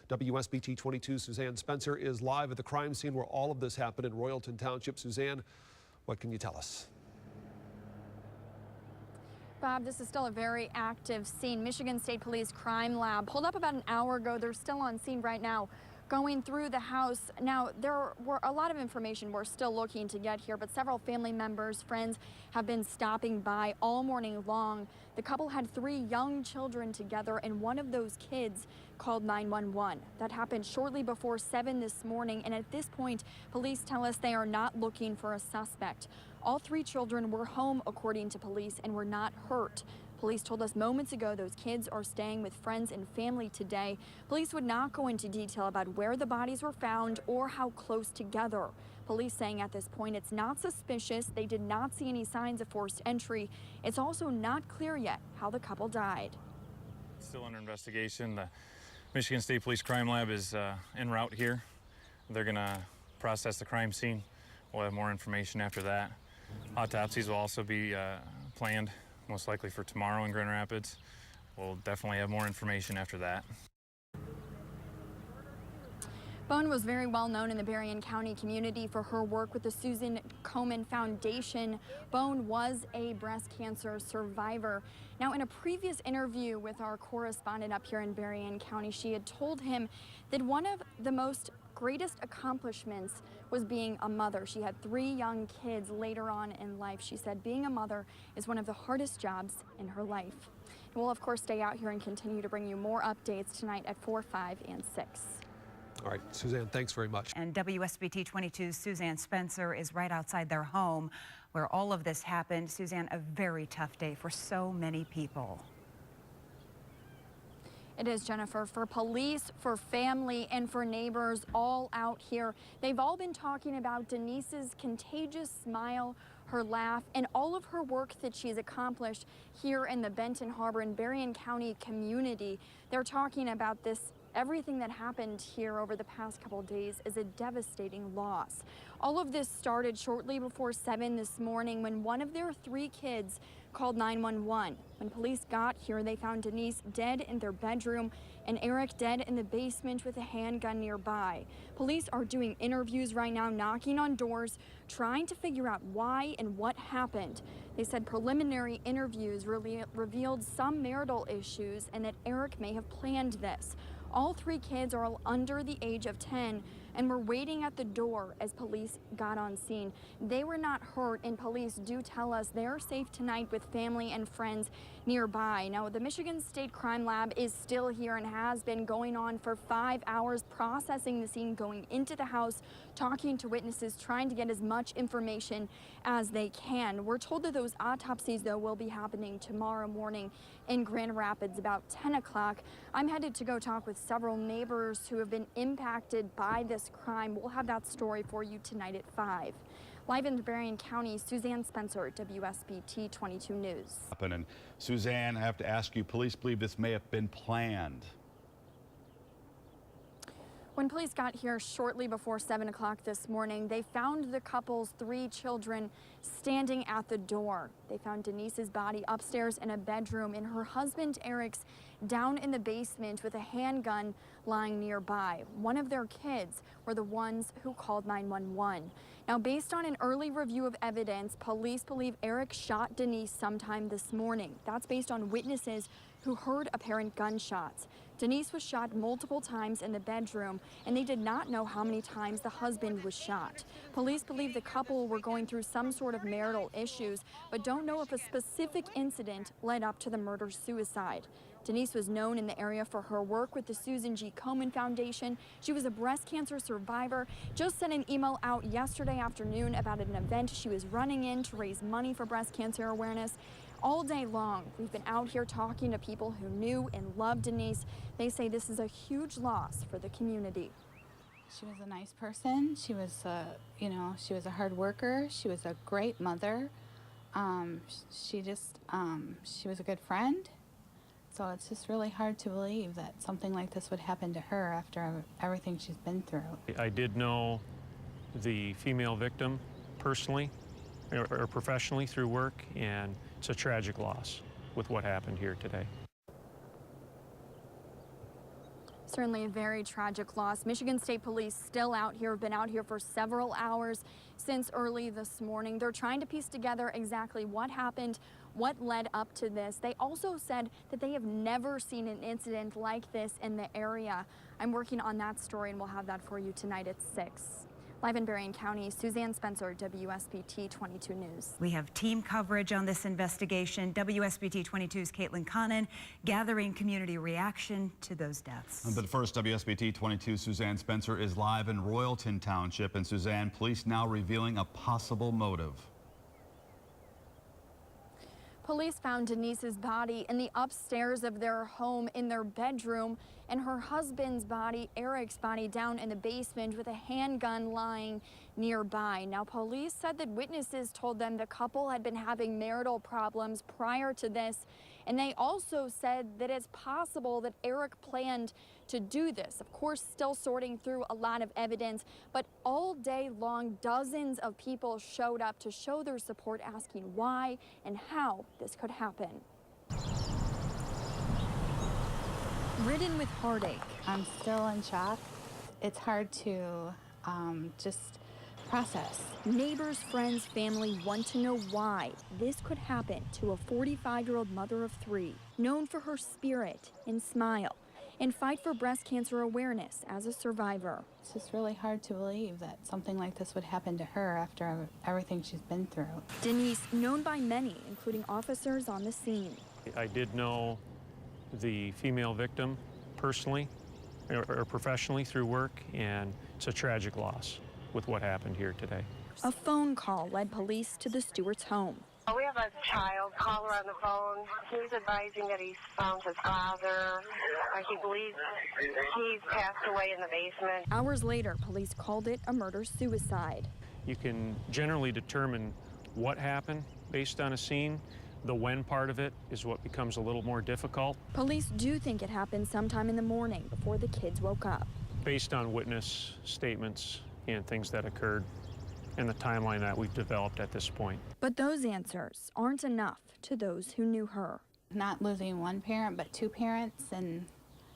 WSBT 22 Suzanne Spencer is live at the crime scene where all of this happened in Royalton Township. Suzanne, what can you tell us? Bob, this is still a very active scene. Michigan State Police Crime Lab pulled up about an hour ago. They're still on scene right now, going through the house. Now, there were a lot of information we're still looking to get here, but several family members, friends have been stopping by all morning long. The couple had 3 young children together, and one of those kids called 911. That happened shortly before 7 this morning, and at this point, police tell us they are not looking for a suspect. All 3 children were home, according to police, and were not hurt. Police told us moments ago those kids are staying with friends and family today. Police would not go into detail about where the bodies were found or how close together. Police saying at this point it's not suspicious. They did not see any signs of forced entry. It's also not clear yet how the couple died. Still under investigation. The Michigan State Police Crime Lab is en route here. They're going to process the crime scene. We'll have more information after that. Autopsies will also be planned, most likely for tomorrow in Grand Rapids. We'll definitely have more information after that. Bohn was very well known in the Berrien County community for her work with the Susan Komen Foundation. Bohn was a breast cancer survivor. Now, in a previous interview with our correspondent up here in Berrien County, she had told him that one of the greatest accomplishments was being a mother. She had 3 young kids later on in life. She said being a mother is one of the hardest jobs in her life. And we'll, of course, stay out here and continue to bring you more updates tonight at 4, 5, and 6. All right, Suzanne, thanks very much. And WSBT 22's Suzanne Spencer is right outside their home where all of this happened. Suzanne, a very tough day for so many people. It is, Jennifer, for police, for family, and for neighbors all out here. They've all been talking about Denise's contagious smile, her laugh, and all of her work that she's accomplished here in the Benton Harbor and Berrien County community. They're talking about this. Everything that happened here over the past couple of days is a devastating loss. All of this started shortly before 7 this morning when one of their 3 kids called 911. When police got here, they found Denise dead in their bedroom and Eric dead in the basement with a handgun nearby. Police are doing interviews right now, knocking on doors, trying to figure out why and what happened. They said preliminary interviews revealed some marital issues and that Eric may have planned this. All 3 kids are all under the age of 10 and were waiting at the door as police got on scene. They were not hurt, and police do tell us they're safe tonight with family and friends nearby. Now, the Michigan State Crime Lab is still here and has been going on for 5 hours, processing the scene, going into the house, talking to witnesses, trying to get as much information as they can. We're told that those autopsies, though, will be happening tomorrow morning in Grand Rapids about 10 o'clock. I'm headed to go talk with several neighbors who have been impacted by this crime. We'll have that story for you tonight at 5. Live in Berrien County, Suzanne Spencer, WSBT 22 News. And Suzanne, I have to ask you, police believe this may have been planned. When police got here shortly before 7 o'clock this morning, they found the couple's 3 children standing at the door. They found Denise's body upstairs in a bedroom and her husband Eric's down in the basement with a handgun lying nearby. One of their kids were the ones who called 911. Now, based on an early review of evidence, police believe Eric shot Denise sometime this morning. That's based on witnesses who heard apparent gunshots. Denise was shot multiple times in the bedroom, and they did not know how many times the husband was shot. Police believe the couple were going through some sort of marital issues, but don't know if a specific incident led up to the murder-suicide. Denise was known in the area for her work with the Susan G. Komen Foundation. She was a breast cancer survivor. Just sent an email out yesterday afternoon about an event she was running in to raise money for breast cancer awareness. All day long, we've been out here talking to people who knew and loved Denise. They say this is a huge loss for the community. She was a nice person. She was, she was a hard worker. She was a great mother. She was a good friend. So it's just really hard to believe that something like this would happen to her after everything she's been through. I did know the female victim personally or professionally through work, and it's a tragic loss with what happened here today. Certainly a very tragic loss. Michigan State Police still out here, have been out here for several hours since early this morning. They're trying to piece together exactly what happened, what led up to this. They also said that they have never seen an incident like this in the area. I'm working on that story and we'll have that for you tonight at 6. Live in Berrien County, Suzanne Spencer, WSBT 22 News. We have team coverage on this investigation. WSBT 22's Caitlin Connon gathering community reaction to those deaths. But first, WSBT 22 Suzanne Spencer is live in Royalton Township. And Suzanne, police now revealing a possible motive. Police found Denise's body in the upstairs of their home in their bedroom, and her husband's body, Eric's body, down in the basement with a handgun lying nearby. Now, police said that witnesses told them the couple had been having marital problems prior to this, and they also said that it's possible that Eric planned to do this. Of course, still sorting through a lot of evidence, but all day long, dozens of people showed up to show their support, asking why and how this could happen. Ridden with heartache. I'm still in shock. It's hard to just process. Neighbors, friends, family want to know why this could happen to a 45-year-old mother of 3, known for her spirit and smile, and fight for breast cancer awareness as a survivor. It's just really hard to believe that something like this would happen to her after everything she's been through. Denise, known by many, including officers on the scene. I did know the female victim personally or professionally through work, and it's a tragic loss with what happened here today. A phone call led police to the Stewart's home. We have a child caller on the phone. He's advising that he's found his father. He believes he's passed away in the basement. Hours later, police called it a murder-suicide. You can generally determine what happened based on a scene. The when part of it is what becomes a little more difficult. Police do think it happened sometime in the morning before the kids woke up. Based on witness statements and things that occurred and the timeline that we've developed at this point. But those answers aren't enough to those who knew her. Not losing one parent, but 2 parents, and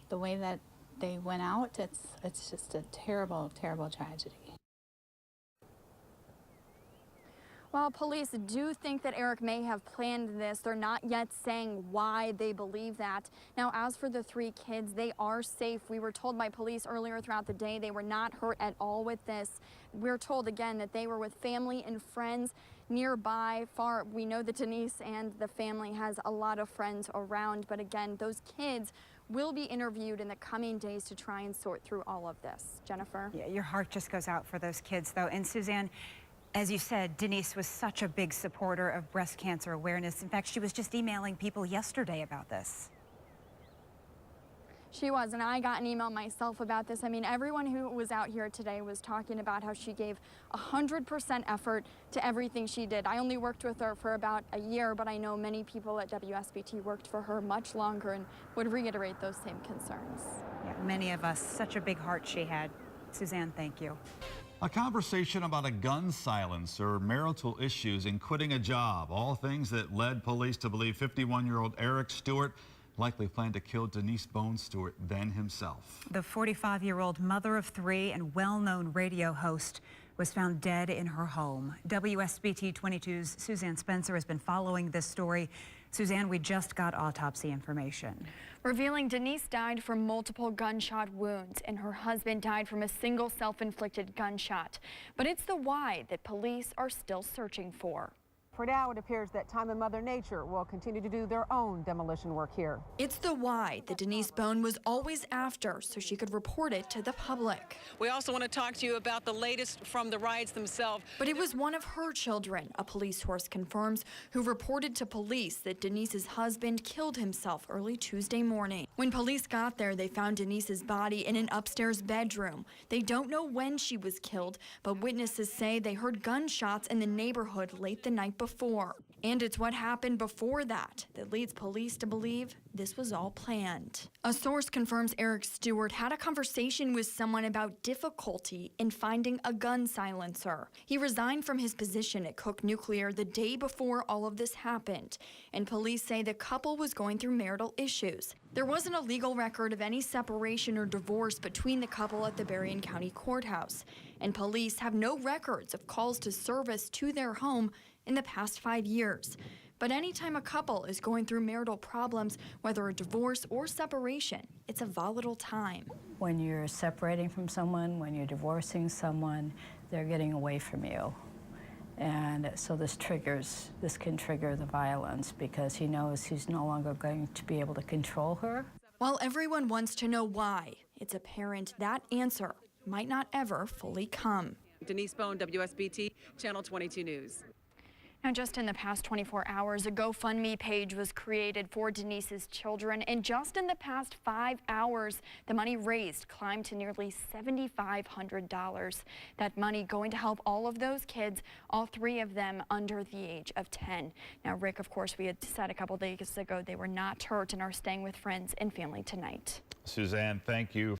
the way that they went out, it's just a terrible, terrible tragedy. While police do think that Eric may have planned this, they're not yet saying why they believe that. Now, as for the 3 kids, they are safe. We were told by police earlier throughout the day they were not hurt at all with this. We're told again that they were with family and friends nearby. We know that Denise and the family has a lot of friends around, but again, those kids will be interviewed in the coming days to try and sort through all of this. Jennifer? Yeah, your heart just goes out for those kids, though. And Suzanne, as you said, Denise was such a big supporter of breast cancer awareness. In fact, she was just emailing people yesterday about this. She was, and I got an email myself about this. I mean, everyone who was out here today was talking about how she gave 100% effort to everything she did. I only worked with her for about a year, but I know many people at WSBT worked for her much longer and would reiterate those same concerns. Yeah, many of us, such a big heart she had. Suzanne, thank you. A conversation about a gun silencer, marital issues, and quitting a job. All things that led police to believe 51-year-old Eric Stewart likely planned to kill Denise Bohn Stewart then himself. The 45-year-old mother of 3 and well-known radio host was found dead in her home. WSBT 22's Suzanne Spencer has been following this story. Suzanne, we just got autopsy information. Revealing Denise died from multiple gunshot wounds and her husband died from a single self-inflicted gunshot. But it's the why that police are still searching for. For now, it appears that Time and Mother Nature will continue to do their own demolition work here. It's the why that Denise Bohn was always after so she could report it to the public. We also want to talk to you about the latest from the riots themselves. But it was one of her children, a police source confirms, who reported to police that Denise's husband killed himself early Tuesday morning. When police got there, they found Denise's body in an upstairs bedroom. They don't know when she was killed, but witnesses say they heard gunshots in the neighborhood late the night before. And it's what happened before that leads police to believe this was all planned. A source confirms Eric Stewart had a conversation with someone about difficulty in finding a gun silencer. He resigned from his position at Cook Nuclear the day before all of this happened, and police say the couple was going through marital issues. There wasn't a legal record of any separation or divorce between the couple at the Berrien County Courthouse, and police have no records of calls to service to their home in the past 5 years. But anytime a couple is going through marital problems, whether a divorce or separation, it's a volatile time. When you're separating from someone, when you're divorcing someone, they're getting away from you. And so this can trigger the violence because he knows he's no longer going to be able to control her. While everyone wants to know why, it's apparent that answer might not ever fully come. Denise Bohn, WSBT, Channel 22 News. Now, just in the past 24 hours, a GoFundMe page was created for Denise's children, and just in the past 5 hours, the money raised climbed to nearly $7,500. That money going to help all of those kids, all 3 of them under the age of 10. Now, Rick, of course, we had said a couple days ago they were not hurt and are staying with friends and family tonight. Suzanne, thank you.